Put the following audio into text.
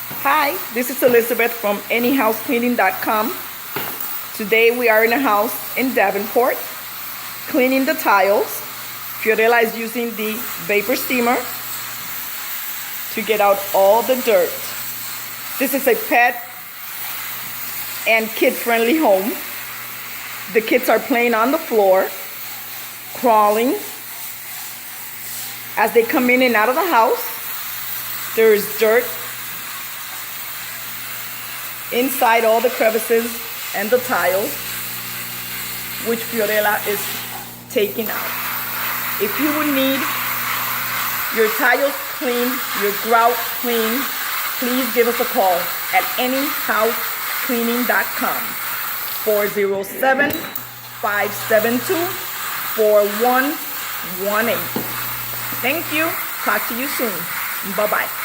Hi, this is Elizabeth from anyhousecleaning.com. Today we are in a house in Davenport cleaning the tiles. Fiorella is using the vapor steamer to get out all the dirt. This is a pet and kid-friendly home. The kids are playing on the floor, crawling. As they come in and out of the house, there is dirt inside all the crevices and the tiles, which Fiorella is taking out. If you would need your tiles cleaned, your grout cleaned, please give us a call at anyhousecleaning.com 407-572-4118. Thank you. Talk to you soon. Bye-bye.